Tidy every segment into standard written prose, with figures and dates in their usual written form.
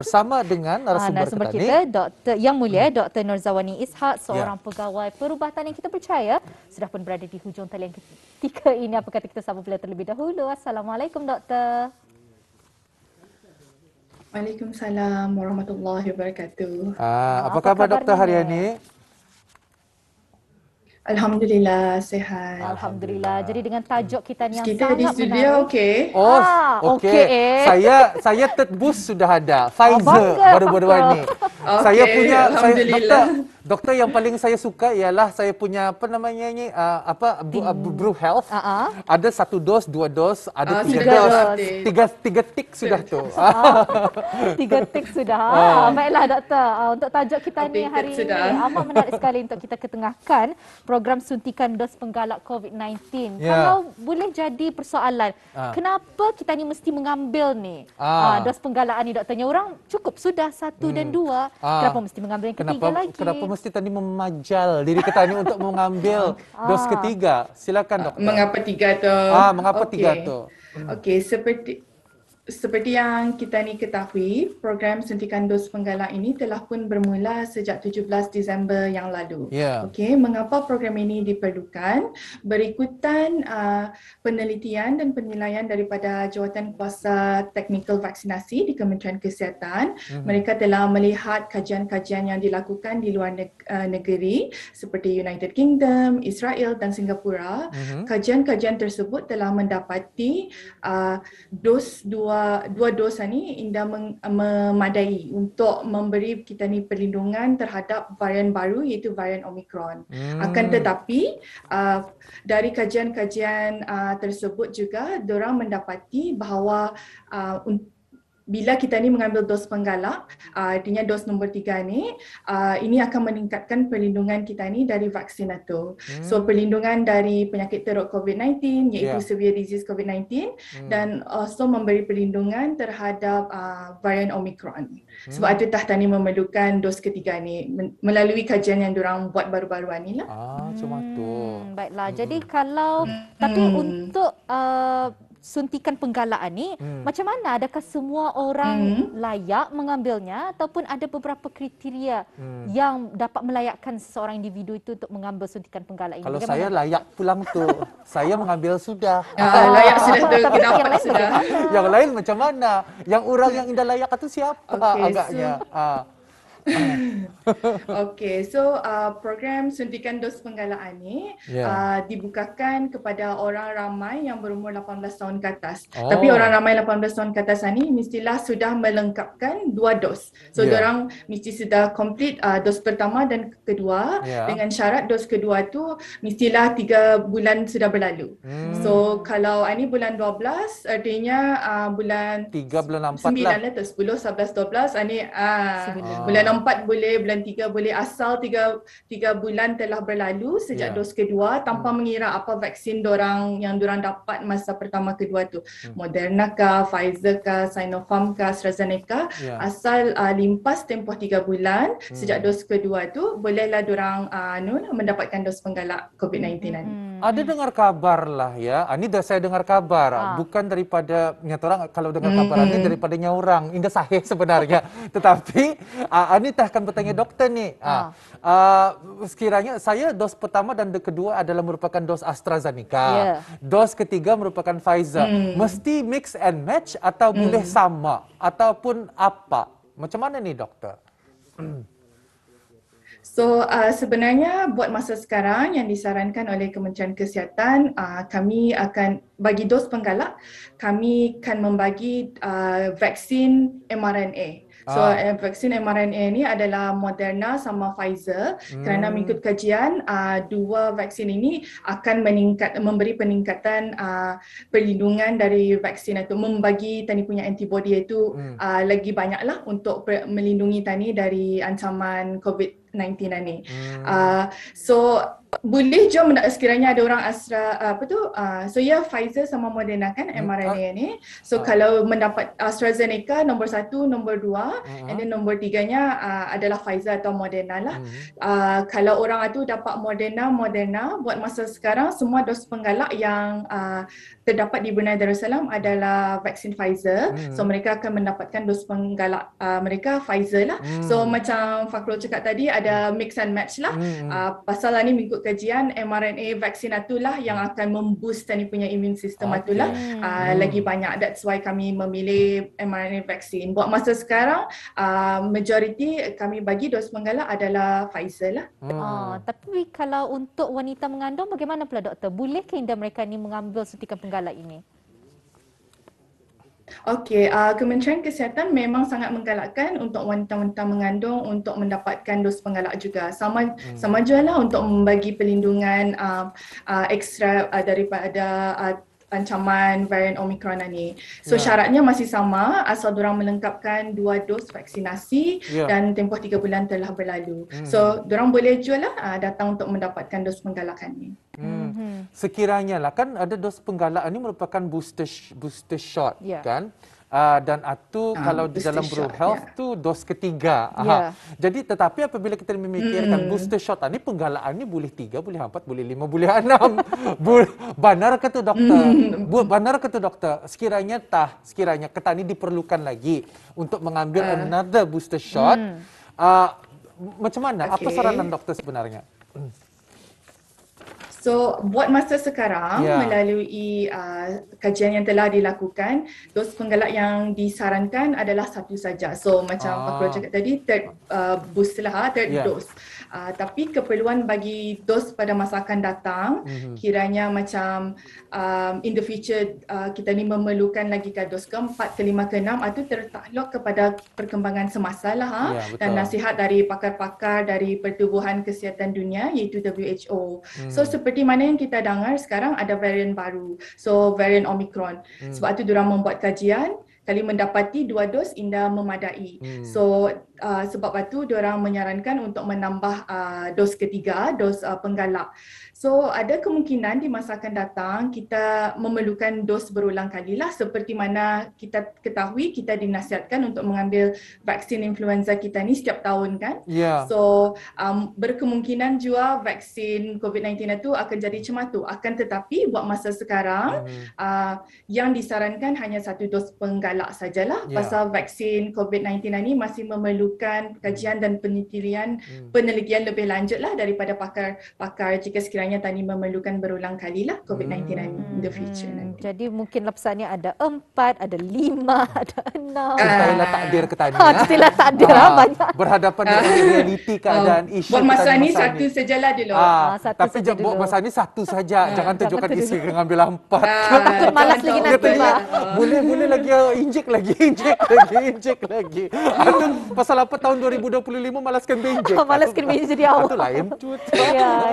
Bersama dengan narasumber narasumber kita kita, ni. Dr. Yang Mulia, Dr. Nurzawani Ishak, seorang pegawai perubatan yang kita percaya sudah pun berada di hujung talian ketika ini. Apa kata kita sambung beliau terlebih dahulu. Assalamualaikum, Doktor. Waalaikumsalam warahmatullahi wabarakatuh. Apa khabar doktor hari ini? Alhamdulillah, sihat. Alhamdulillah. Jadi dengan tajuk kita ni yang Kita di sangat studio menarik. okey? Okey. Saya third boost sudah ada. Pfizer baru-baru ini. Okay, Saya punya Alhamdulillah. doktor yang paling saya suka ialah saya punya apa namanya ni Brew Health. Ada 1 dos, 2 dos, ada 3 dos. Tiga tik sudah tu. 3 tik sudah. Baiklah doktor. Untuk tajuk kita ni hari ini amat menarik sekali untuk kita ketengahkan program suntikan dos penggalak COVID-19. Kalau boleh jadi persoalan, kenapa kita ni mesti mengambil ni dos penggalaan ni doktornya? Orang cukup sudah 1 dan 2. Kenapa mesti mengambil yang ketiga lagi? Kenapa mesti tadi memajal diri kita ni untuk mengambil dos ketiga? Silakan doktor. Mengapa 3 tu? Mengapa 3 tu? Okey, seperti yang kita ni ketahui, program suntikan dos penggalak ini telah pun bermula sejak 17 Disember yang lalu. Okey, mengapa program ini diperlukan? Berikutan penelitian dan penilaian daripada Jawatan Kuasa Teknikal Vaksinasi di Kementerian Kesihatan, mereka telah melihat kajian-kajian yang dilakukan di luar negeri seperti United Kingdom, Israel dan Singapura. Kajian-kajian tersebut telah mendapati dua dosa ni indah memadai untuk memberi kita ni perlindungan terhadap varian baru iaitu varian Omicron. Akan tetapi dari kajian-kajian tersebut juga diorang mendapati bahawa bila kita ni mengambil dos penggalak, artinya dos nombor 3 ni, ini akan meningkatkan perlindungan kita ni dari vaksin itu. So perlindungan dari penyakit teruk COVID-19 iaitu severe disease COVID-19 dan also memberi perlindungan terhadap varian Omicron. Sebab itu tadi memerlukan dos ketiga ni melalui kajian yang diorang buat baru-baru ni lah. Cuma tu. Baiklah. Jadi kalau tapi untuk suntikan penggalaan ni macam mana? Adakah semua orang layak mengambilnya ataupun ada beberapa kriteria yang dapat melayakkan seseorang individu itu untuk mengambil suntikan penggalak ini? Kalau saya layak pulang tu, saya mengambil sudah. Layak sudah tu, dapat sudah. Yang lain macam mana? Yang orang yang indah layak itu siapa agaknya? Okey, so program suntikan dos penggalaan ni dibukakan kepada orang ramai yang berumur 18 tahun ke atas. Tapi orang ramai 18 tahun ke atas ni mestilah sudah melengkapkan 2 dos. So diorang mesti sudah complete dos pertama dan kedua dengan syarat dos kedua tu mestilah 3 bulan sudah berlalu. So kalau ini bulan 12 artinya bulan 3 bulan 4 9 lah tu 10 11 12 ini bulan 4 boleh, bulan 3 boleh, asal 3 bulan telah berlalu sejak dos kedua tanpa mengira apa vaksin yang dorang dapat masa pertama kedua tu. Moderna kah, Pfizer kah, Sinopharm kah, AstraZeneca, asal limpas tempoh 3 bulan sejak dos kedua tu bolehlah dorang mendapatkan dos penggalak COVID-19 ni. Ada dengar kabar lah ya. Ini dah saya dengar kabar. Bukan daripada nyata orang, kalau dengar kabar ini daripadanya orang. Indah sahih sebenarnya. Tetapi ini akan bertanya doktor ni. Sekiranya saya dos pertama dan kedua adalah merupakan dos AstraZeneca. Dos ketiga merupakan Pfizer. Mesti mix and match atau boleh sama ataupun apa? Macam mana ni doktor? So sebenarnya buat masa sekarang yang disarankan oleh Kementerian Kesihatan, kami akan bagi dos penggalak, kami akan membagi vaksin mRNA. So vaksin mRNA ni adalah Moderna sama Pfizer kerana mengikut kajian dua vaksin ini akan memberi peningkatan perlindungan dari vaksin itu, membagi tani punya antibody itu lagi banyaklah untuk melindungi tani dari ancaman COVID-19 ini. So boleh jom sekiranya ada orang so ya Pfizer sama Moderna kan mRNA ni. So kalau mendapat AstraZeneca nombor 1, nombor 2 and then nombor 3-nya adalah Pfizer atau Moderna lah. Kalau orang itu dapat Moderna buat masa sekarang semua dos penggalak yang terdapat di Brunei Darussalam adalah vaksin Pfizer. So mereka akan mendapatkan dos penggalak mereka Pfizer lah. So macam Fakrul cakap tadi ada mix and match lah. Pasal ni mengikut kajian mRNA vaksin itulah yang akan memboost tadi punya immune system itulah lagi banyak. That's why kami memilih mRNA vaksin. Buat masa sekarang majoriti kami bagi dos penggalak adalah Pfizer lah. Tapi kalau untuk wanita mengandung bagaimana pula doktor? Bolehkah indah mereka ni mengambil suntikan penggalak ini? Okey, Kementerian Kesihatan memang sangat menggalakkan untuk wanita-wanita mengandung untuk mendapatkan dos penggalak juga. Sama jualah untuk membagi perlindungan ekstra daripada ancaman varian Omicron ni. So syaratnya masih sama asal diorang melengkapkan 2 dos vaksinasi dan tempoh 3 bulan telah berlalu. So diorang boleh jual datang untuk mendapatkan dos penggalakan ni. Sekiranya lah kan ada dos penggalak ini merupakan booster shot kan? Dan itu kalau di dalam Bro Health tu dos ketiga. Jadi tetapi apabila kita memikirkan booster shot ini penggalaan ini boleh 3, boleh 4, boleh 5, boleh 6. Benar ke tu doktor? Benar ke tu doktor? Sekiranya ketani diperlukan lagi untuk mengambil another booster shot. Macam mana? Apa saranan doktor sebenarnya? So, buat masa sekarang melalui kajian yang telah dilakukan, dos penggalak yang disarankan adalah 1 saja. So, macam Pak Kuro cakap tadi, third boost lah, third dose. Tapi keperluan bagi dos pada masa akan datang, kiranya macam in the future kita ni memerlukan lagi ke dos ke-4, ke-5, ke-6, itu tertakluk kepada perkembangan semasa lah dan nasihat dari pakar-pakar dari Pertubuhan Kesihatan Dunia iaitu WHO. So, seperti mana yang kita dengar sekarang ada varian baru. So varian Omicron. Sebab itu diorang membuat kajian, kali mendapati 2 dos indah memadai. So sebab itu diorang menyarankan untuk menambah dos ketiga, dos penggalak. So ada kemungkinan di masa akan datang kita memerlukan dos berulang kali lah, seperti mana kita ketahui kita dinasihatkan untuk mengambil vaksin influenza kita ni setiap tahun kan. So berkemungkinan juga vaksin COVID-19 itu akan jadi macam tu. Akan tetapi buat masa sekarang yang disarankan hanya 1 dos penggalak sajalah. Pasal vaksin COVID-19 ini masih memerlukan kajian dan penelitian lebih lanjut lah daripada pakar jika sekiranya tadi memerlukan berulang kali lah COVID-19 in the future nanti. Jadi mungkin lapsannya ada 4, ada 5, ada 6. Cutilah takdir ke tadi. Cutilah takdir banyak. Berhadapan dengan realiti keadaan isu. Buat masa ni 1 sajalah dulu. Tapi buat masa ni 1 saja. Jangan tunjukkan isi mengambil 4. Takut malas lagi nanti. Boleh lagi injek lagi. Itu pasal apa tahun 2025 malaskan benjek. Malaskan benjek jadi awal. Itu lain.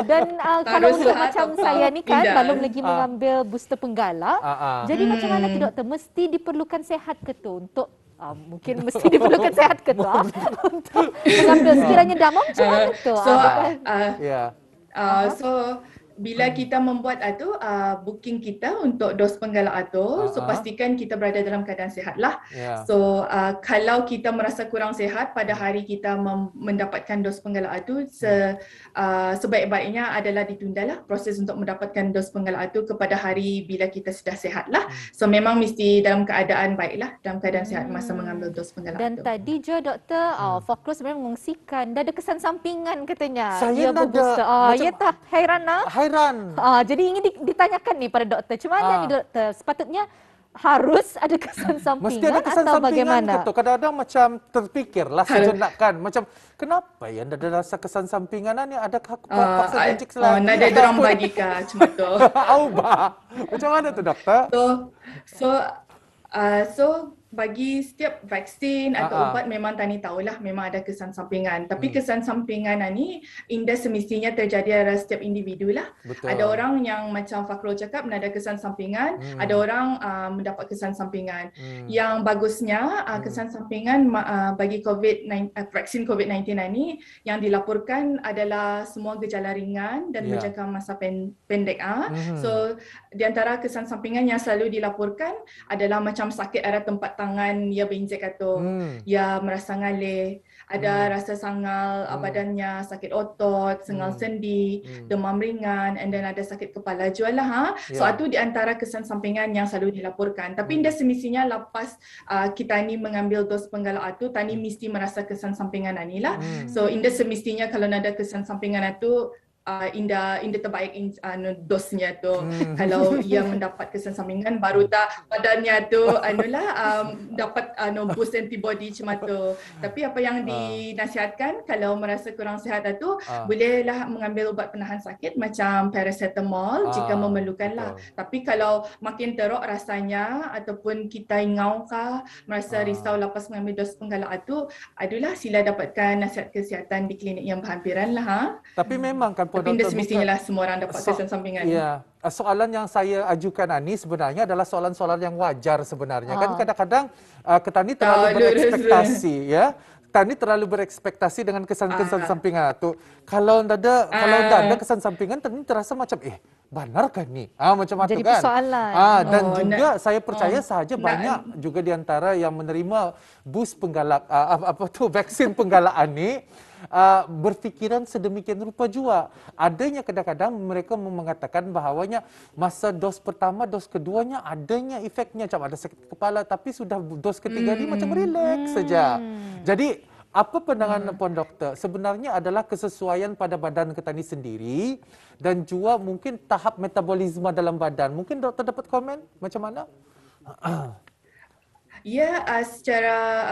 Dan kalau untuk macam saya ni kan belum lagi mengambil booster penggalak. Jadi macam mana tu doktor? Mesti diperlukan sehat ke tu untuk mungkin mesti diperlukan sehat ke tu untuk mengambil sekiranya damam macam mana tu? So bila kita membuat booking kita untuk dos penggalak so pastikan kita berada dalam keadaan sihat lah. So kalau kita merasa kurang sihat pada hari kita mendapatkan dos penggalak sebaik-baiknya adalah ditundalah proses untuk mendapatkan dos penggalak kepada hari bila kita sudah sihat lah. So memang mesti dalam keadaan baiklah, dalam keadaan sihat masa mengambil dos penggalak Dan tadi je doktor Fakrul sebenarnya mengungsikan dah ada kesan sampingan katanya. Saya ada. Ya tak? Hairan. Jadi ingin ditanyakan ni pada doktor. Macam mana ni doktor? Sepatutnya harus ada kesan sampingan mesti ada kesan atau sampingan bagaimana? Gitu. Kadang-kadang macam terfikirlah sejenak kan. Macam kenapa ya ada rasa kesan sampingan ni? Adakah paksa benjik selagi? Nada dorang bagi kah macam tu. Macam mana tu doktor? So bagi setiap vaksin atau ubat memang Tani tahulah memang ada kesan sampingan. Tapi kesan sampingan ni indah semestinya terjadi pada setiap individu lah. Betul. Ada orang yang macam Fakrul cakap ada kesan sampingan, ada orang mendapat kesan sampingan. Yang bagusnya kesan sampingan bagi vaksin COVID-19 ni yang dilaporkan adalah semua gejala ringan dan menjaga masa pendek. So di antara kesan sampingan yang selalu dilaporkan adalah macam sakit area tempat tangan, ia berinjek atau ia merasa ngalih, ada rasa sangal badannya, sakit otot, sengal sendi, demam ringan, and then ada sakit kepala jualah. So itu di antara kesan sampingan yang selalu dilaporkan. Tapi indah semestinya lepas kita ni mengambil dos penggalak itu, tani mesti merasa kesan sampingan ni lah. So indah semestinya kalau ada kesan sampingan itu indah terbaik dosnya tu. Kalau ia mendapat kesan sampingan baru tak badannya tu dapat boost antibody macam tu. Tapi apa yang dinasihatkan kalau merasa kurang sihat tu bolehlah mengambil ubat penahan sakit macam paracetamol jika memerlukan lah. Tapi kalau makin teruk rasanya ataupun kita ingau kah merasa risau lepas mengambil dos penggalak tu, adalah sila dapatkan nasihat kesihatan di klinik yang berhampiran lah. Tapi memang kan tapi indah semestinya lah semua orang dapat kesan sampingan. Ya, soalan yang saya ajukan ni sebenarnya adalah soalan-soalan yang wajar sebenarnya. Kan kadang-kadang Tani terlalu berekspektasi ya. Tani terlalu berekspektasi dengan kesan-kesan sampingan tu. Kalau ada kesan sampingan, Tani terasa macam benar kan ni? Macam itu kan. Jadi persoalan. Dan juga saya percaya sahaja banyak juga di antara yang menerima boost penggalak vaksin penggalaan ni berfikiran sedemikian rupa juga. Adanya kadang-kadang mereka mengatakan bahawanya masa dos pertama, dos keduanya adanya efeknya macam ada sakit kepala, tapi sudah dos ketiga ni macam relax saja. Jadi apa pandangan Puan Doktor? Sebenarnya adalah kesesuaian pada badan kita ni sendiri dan juga mungkin tahap metabolisme dalam badan. Mungkin doktor dapat komen macam mana? Ya, secara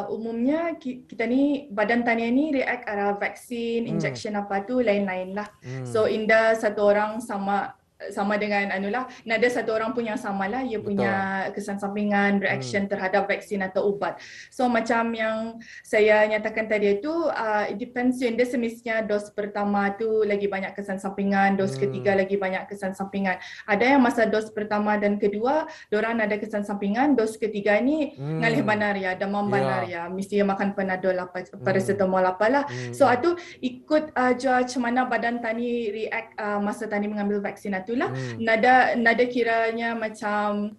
umumnya kita ni badan tani ni react arah vaksin, injection apa tu lain-lain lah. So indah satu orang sama dengan nada satu orang pun yang samalah ia punya kesan sampingan reaction terhadap vaksin atau ubat. So macam yang saya nyatakan tadi itu it depends, dia semestinya dos pertama tu lagi banyak kesan sampingan, dos ketiga lagi banyak kesan sampingan. Ada yang masa dos pertama dan kedua diorang ada kesan sampingan, dos ketiga ni ngalih banaria, demam banaria, mesti makan panadol apa paracetamol apalah. So itu ikut macam mana badan tani react masa tani mengambil vaksin itulah. Nada kiranya macam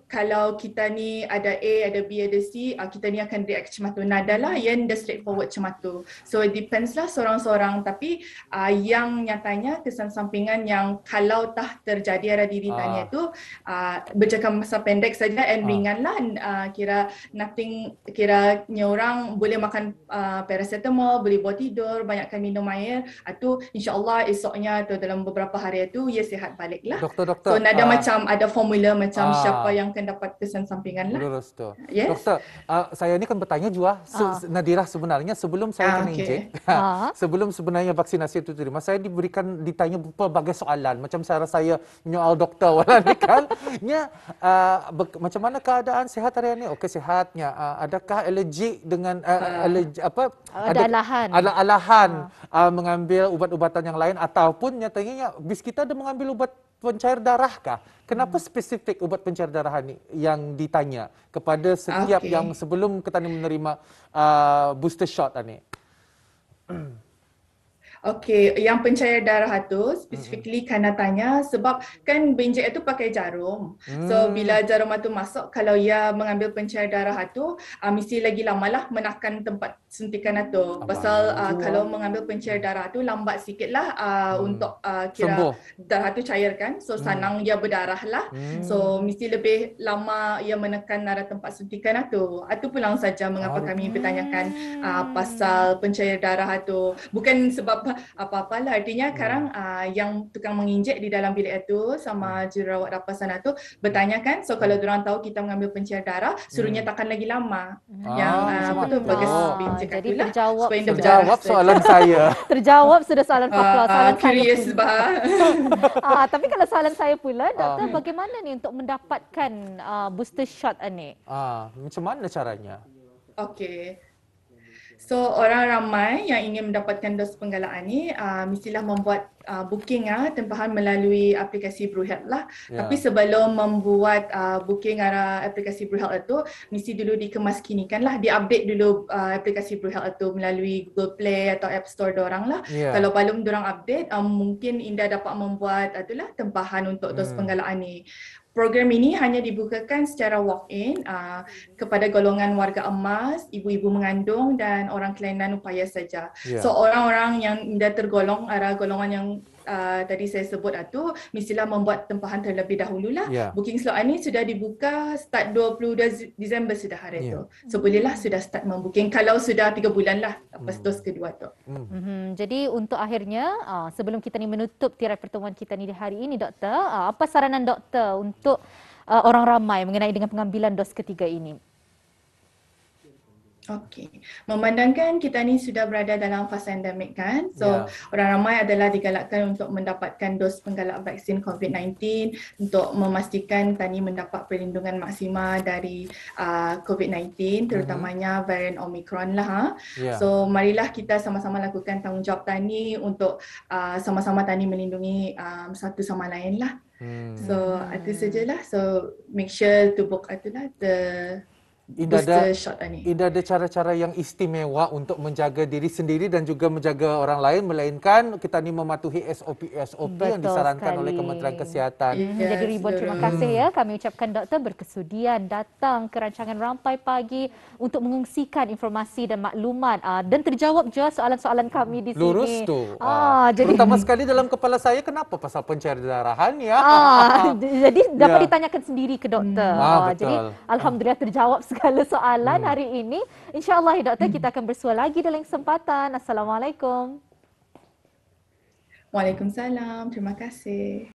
kalau kita ni ada A, ada B, ada C, kita ni akan react macam tu. Nada lah yang dah straightforward macam tu. So it depends lah seorang-seorang. Tapi yang nyatanya kesan sampingan yang kalau tah terjadi pada diri tanya tu berjangka masa pendek saja and ringan lah. Kiranya orang boleh makan paracetamol, boleh buat tidur, banyakkan minum air. Itu insyaAllah esoknya atau dalam beberapa hari itu ia sihat balik lah. Doktor, so nada macam ada formula macam siapa yang akan dapat kesan sampingan lah. Lurus tu. Yes? Doktor, saya ni kan bertanya juga, Nadirah sebenarnya sebelum saya kena injek, sebelum sebenarnya vaksinasi itu terima, saya ditanya berbagai soalan. Macam cara saya menyoal doktor wala ni kan. Macam mana keadaan sihat hari ini? Okey, sihatnya. Adakah alergik dengan ada alahan mengambil ubat-ubatan yang lain ataupun nyatanya bis kita ada mengambil ubat pencair darah kah? Kenapa spesifik ubat pencair darah ni yang ditanya kepada setiap yang sebelum kita menerima booster shot ni? Okey, yang pencair darah tu specifically kerana tanya sebab kan berinjek itu pakai jarum. So bila jarum itu masuk, kalau ia mengambil pencair darah tu mesti lagi lamalah menakan tempat suntikan itu. Pasal kalau mengambil pencair darah tu lambat sikitlah untuk kira darah tu cair kan. So sanang ia berdarah lah. So mesti lebih lama ia menekan arah tempat suntikan itu. Itu pulang saja mengapa kami bertanyakan pasal pencair darah tu. Bukan sebab apa-apalah. Artinya sekarang yang tukang menginjek di dalam bilik itu sama jururawat dapur sana tu bertanya kan, so kalau diorang tahu kita mengambil penciar darah, suruhnya takkan lagi lama. Yang apa tu bagas injek Jadi itulah terjawab, supaya dia Terjawab berdarah soalan saya. terjawab sudah soalan Fafla. Soalan saya curious pula. bah. Tapi kalau soalan saya pula, doktor, bagaimana ni untuk mendapatkan booster shot ni? Macam mana caranya? Okey. So orang ramai yang ingin mendapatkan dos penggalaan ni mestilah membuat booking tempahan melalui aplikasi BruHealth lah. Tapi sebelum membuat booking aplikasi BruHealth itu mesti dulu dikemaskinikan lah, diupdate dulu aplikasi BruHealth itu melalui Google Play atau App Store dorang lah. Kalau belum dorang update, mungkin Indah dapat membuat itulah tempahan untuk dos penggalaan ni. Program ini hanya dibukakan secara walk-in kepada golongan warga emas, ibu-ibu mengandung dan orang kelainan upaya saja. So orang-orang yang dah tergolong golongan yang tadi saya sebut itu mestilah membuat tempahan terlebih dahululah. Booking slot ini sudah dibuka start 22 Disember sudah hari itu. So bolehlah sudah start membooking kalau sudah 3 bulan lah lepas dos kedua tu. Jadi untuk akhirnya sebelum kita ni menutup tirai pertemuan kita ni di hari ini, doktor, apa saranan doktor untuk orang ramai mengenai dengan pengambilan dos ketiga ini? Okey, memandangkan kita ni sudah berada dalam fasa endemik kan, so orang ramai adalah digalakkan untuk mendapatkan dos penggalak vaksin COVID-19 untuk memastikan tani mendapat perlindungan maksima dari COVID-19, terutamanya varian Omicron lah. So marilah kita sama-sama lakukan tanggungjawab tani untuk sama-sama tani melindungi satu sama lain lah. So itu sajalah. So make sure to book itulah the Indah ada cara-cara yang istimewa untuk menjaga diri sendiri dan juga menjaga orang lain, melainkan kita ni mematuhi SOP yang disarankan oleh Kementerian Kesihatan. Jadi ribuan terima kasih ya kami ucapkan doktor berkesudian datang ke rancangan Rampai Pagi untuk mengungsikan informasi dan maklumat dan terjawab juga soalan-soalan kami di sini. Lurus tu. Jadi terutama sekali dalam kepala saya, kenapa pasal pencairan ya? Jadi dapat ditanyakan sendiri ke doktor. Jadi alhamdulillah terjawab segala soalan hari ini. InsyaAllah ya doktor, kita akan bersua lagi dalam kesempatan. Assalamualaikum. Waalaikumsalam. Terima kasih.